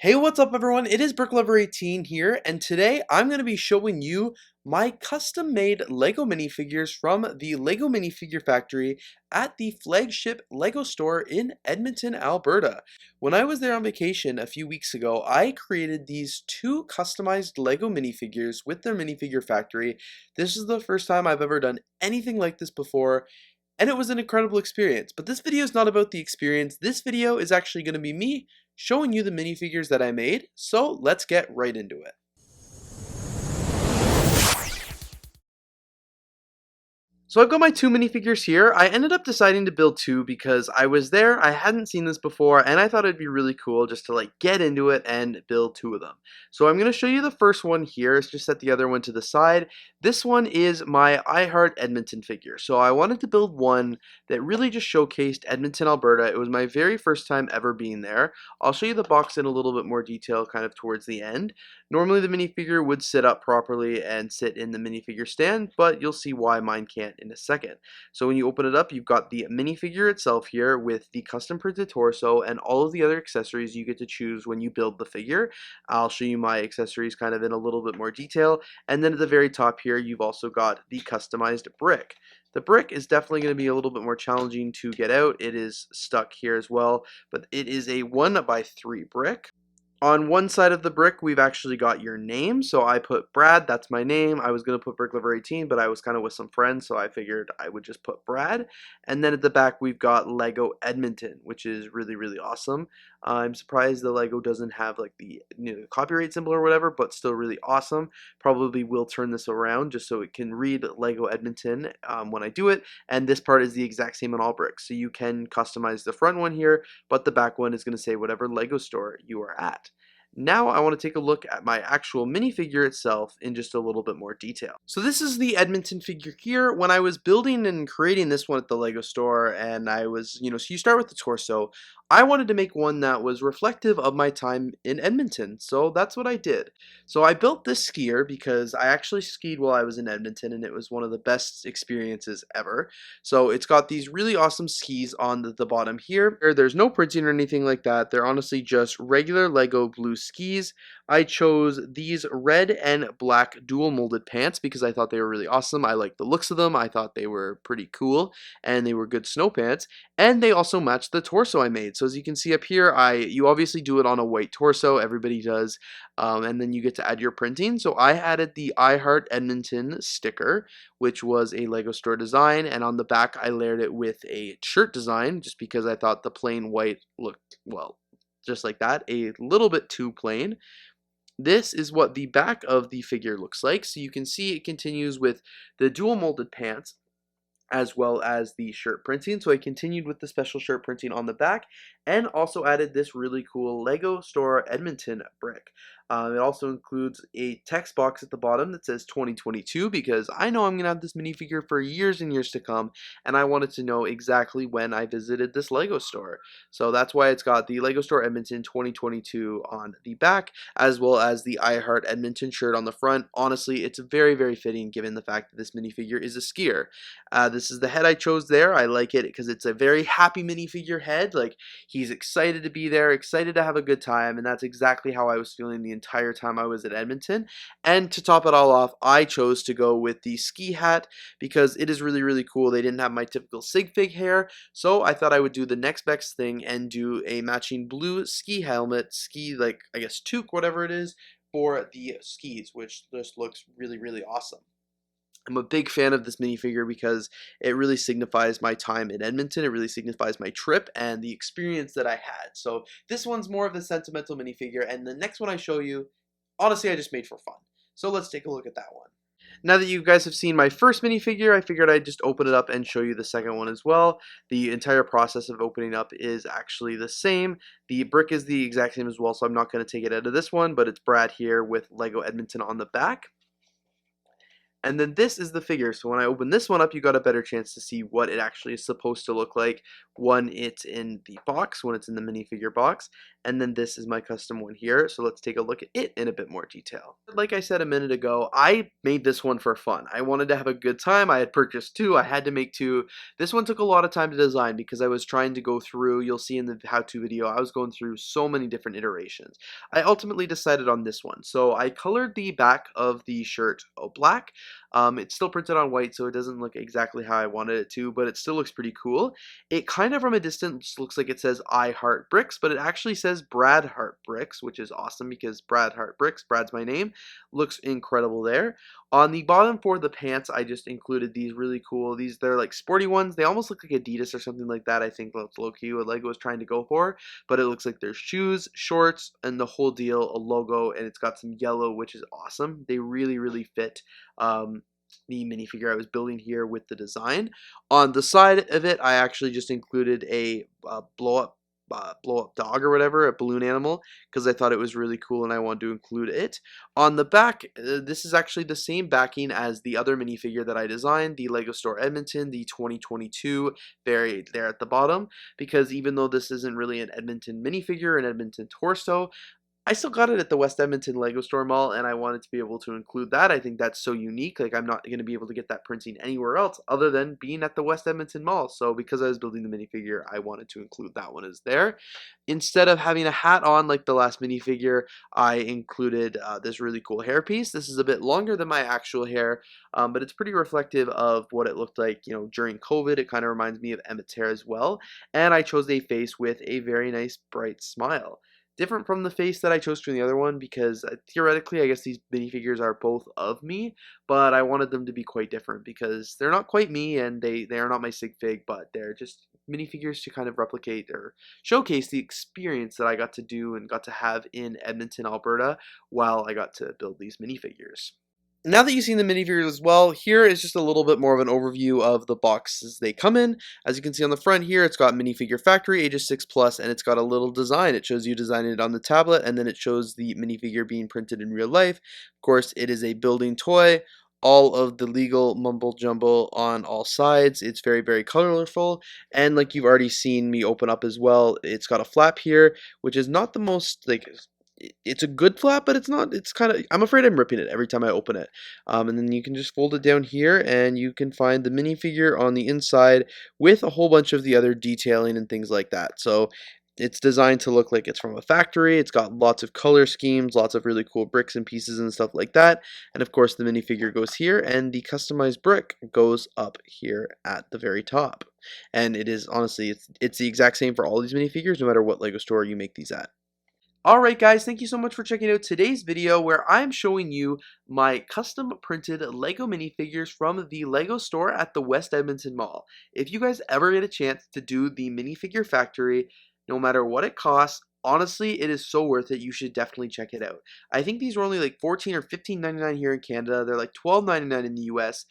Hey, what's up everyone? It is BrickLover18 here, and today I'm going to be showing you my custom-made LEGO minifigures from the LEGO Minifigure Factory at the flagship LEGO store in Edmonton, Alberta. When I was there on vacation a few weeks ago, I created these two customized LEGO minifigures with their Minifigure Factory. This is the first time I've ever done anything like this before, and it was an incredible experience. But this video is not about the experience. This video is actually going to be me showing you the minifigures that I made, so let's get right into it. So I've got my two minifigures here. I ended up deciding to build two because I was there, I hadn't seen this before, and I thought it'd be really cool just to like get into it and build two of them. So I'm going to show you the first one here. Let's just set the other one to the side. This one is my I Heart Edmonton figure. So I wanted to build one that really just showcased Edmonton, Alberta. It was my very first time ever being there. I'll show you the box in a little bit more detail kind of towards the end. Normally the minifigure would sit up properly and sit in the minifigure stand, but you'll see why mine can't in a second. So when you open it up, you've got the minifigure itself here with the custom printed torso and all of the other accessories you get to choose when you build the figure. I'll show you my accessories kind of in a little bit more detail. And then at the very top here, you've also got the customized brick. The brick is definitely going to be a little bit more challenging to get out. It is stuck here as well, but it is a 1x3 brick. On one side of the brick, we've actually got your name. So I put Brad, that's my name. I was going to put BrickLover18, but I was kind of with some friends, so I figured I would just put Brad. And then at the back, we've got LEGO Edmonton, which is really, really awesome. I'm surprised the LEGO doesn't have like the copyright symbol or whatever, but still really awesome. Probably will turn this around just so it can read LEGO Edmonton when I do it. And this part is the exact same on all bricks. So you can customize the front one here, but the back one is going to say whatever LEGO store you are at. Now I want to take a look at my actual minifigure itself in just a little bit more detail. So this is the Edmonton figure here. When I was building and creating this one at the LEGO store, and I was, so you start with the torso. I wanted to make one that was reflective of my time in Edmonton, so that's what I did. So I built this skier because I actually skied while I was in Edmonton, and it was one of the best experiences ever. So it's got these really awesome skis on the bottom here. There's no printing or anything like that. They're honestly just regular LEGO blue skis. I chose these red and black dual molded pants because I thought they were really awesome. I liked the looks of them. I thought they were pretty cool, and they were good snow pants, and they also matched the torso I made. So as you can see up here, you obviously do it on a white torso. Everybody does. And then you get to add your printing. So I added the I Heart Edmonton sticker, which was a LEGO store design, and on the back I layered it with a shirt design just because I thought the plain white looked, well, just like that, a little bit too plain. This is what the back of the figure looks like. So you can see it continues with the dual molded pants as well as the shirt printing. So I continued with the special shirt printing on the back and also added this really cool LEGO Store Edmonton brick. It also includes a text box at the bottom that says 2022 because I know I'm going to have this minifigure for years and years to come, and I wanted to know exactly when I visited this LEGO store. So that's why it's got the LEGO Store Edmonton 2022 on the back, as well as the I Heart Edmonton shirt on the front. Honestly, it's very, very fitting given the fact that this minifigure is a skier. This is the head I chose there. I like it because it's a very happy minifigure head. Like, he's excited to be there, excited to have a good time, and that's exactly how I was feeling the entire time I was at Edmonton. And to top it all off, I chose to go with the ski hat because it is really, really cool. They didn't have my typical sig fig hair, so I thought I would do the next best thing and do a matching blue ski helmet, ski, like, I guess toque, whatever it is, for the skis, which just looks really, really awesome. I'm a big fan of this minifigure because it really signifies my time in Edmonton. It really signifies my trip and the experience that I had. So this one's more of the sentimental minifigure, and the next one I show you, honestly, I just made for fun. So let's take a look at that one. Now that you guys have seen my first minifigure, I figured I'd just open it up and show you the second one as well. The entire process of opening up is actually the same. The brick is the exact same as well, so I'm not going to take it out of this one, but it's Brad here with LEGO Edmonton on the back. And then this is the figure. So when I open this one up, you got a better chance to see what it actually is supposed to look like when it's in the box, when it's in the minifigure box. and then this is my custom one here. So let's take a look at it in a bit more detail. Like I said a minute ago, I made this one for fun. I wanted to have a good time. I had purchased two. I had to make two. This one took a lot of time to design because I was trying to go through, you'll see in the how-to video, I was going through so many different iterations. I ultimately decided on this one. So I colored the back of the shirt black. It's still printed on white, so it doesn't look exactly how I wanted it to, but it still looks pretty cool. It kind of from a distance looks like it says I Heart Bricks, but it actually says Brad Heart Bricks, which is awesome because Brad Heart Bricks, Brad's my name, looks incredible there. On the bottom for the pants, I just included these really cool, they're like sporty ones. They almost look like Adidas or something like that. I think that's low-key what LEGO was trying to go for, but it looks like there's shoes, shorts, and the whole deal, a logo, and it's got some yellow, which is awesome. They really, really fit the minifigure I was building here with the design. On the side of it, I actually just included a blow up dog or whatever, a balloon animal, because I thought it was really cool and I wanted to include it. On the back, this is actually the same backing as the other minifigure that I designed, the LEGO Store Edmonton, the 2022, there at the bottom, because even though this isn't really an Edmonton minifigure, an Edmonton torso, I still got it at the West Edmonton LEGO Store Mall, and I wanted to be able to include that. I think that's so unique. Like, I'm not going to be able to get that printing anywhere else other than being at the West Edmonton Mall. So because I was building the minifigure, I wanted to include that one as there. Instead of having a hat on like the last minifigure, I included this really cool hairpiece. This is a bit longer than my actual hair, but it's pretty reflective of what it looked like, during COVID. It kind of reminds me of Emmett's hair as well. And I chose a face with a very nice, bright smile. Different from the face that I chose from the other one because theoretically I guess these minifigures are both of me, but I wanted them to be quite different because they're not quite me and they are not my sig fig, but they're just minifigures to kind of replicate or showcase the experience that I got to do and got to have in Edmonton, Alberta while I got to build these minifigures. Now that you've seen the minifigures as well, here is just a little bit more of an overview of the boxes they come in. As you can see on the front here, it's got Minifigure Factory, ages 6 plus, and it's got a little design. It shows you designing it on the tablet, and then it shows the minifigure being printed in real life. Of course, it is a building toy. All of the legal mumble jumble on all sides. It's very, very colorful, and like you've already seen me open up as well, it's got a flap here, which is not the most, like, it's a good flap, but it's not, it's kind of, I'm afraid I'm ripping it every time I open it. And then you can just fold it down here and you can find the minifigure on the inside with a whole bunch of the other detailing and things like that. So it's designed to look like it's from a factory. It's got lots of color schemes, lots of really cool bricks and pieces and stuff like that. And of course the minifigure goes here and the customized brick goes up here at the very top. And it is honestly, it's the exact same for all these minifigures no matter what LEGO store you make these at. Alright guys, thank you so much for checking out today's video where I'm showing you my custom printed LEGO minifigures from the LEGO store at the West Edmonton Mall. If you guys ever get a chance to do the Minifigure Factory, no matter what it costs, honestly, it is so worth it. You should definitely check it out. I think these were only like $14 or $15.99 here in Canada. They're like $12.99 in the US.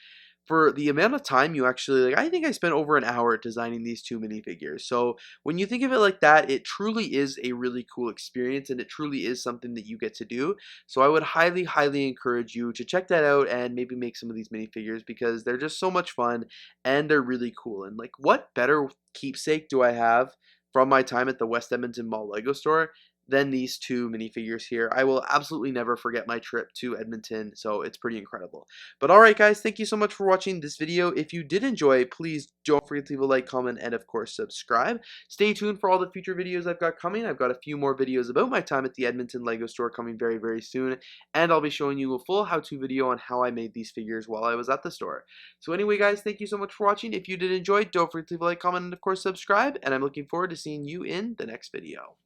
For the amount of time you actually, like, I think I spent over an hour designing these two minifigures. So when you think of it like that, it truly is a really cool experience and it truly is something that you get to do. So I would highly, highly encourage you to check that out and maybe make some of these minifigures because they're just so much fun and they're really cool. And like, what better keepsake do I have from my time at the West Edmonton Mall LEGO store than these two minifigures here? I will absolutely never forget my trip to Edmonton, so it's pretty incredible. But alright guys, thank you so much for watching this video. If you did enjoy, please don't forget to leave a like, comment, and of course subscribe. Stay tuned for all the future videos I've got coming. I've got a few more videos about my time at the Edmonton LEGO store coming very, very soon, and I'll be showing you a full how-to video on how I made these figures while I was at the store. So anyway guys, thank you so much for watching. If you did enjoy, don't forget to leave a like, comment, and of course subscribe, and I'm looking forward to seeing you in the next video.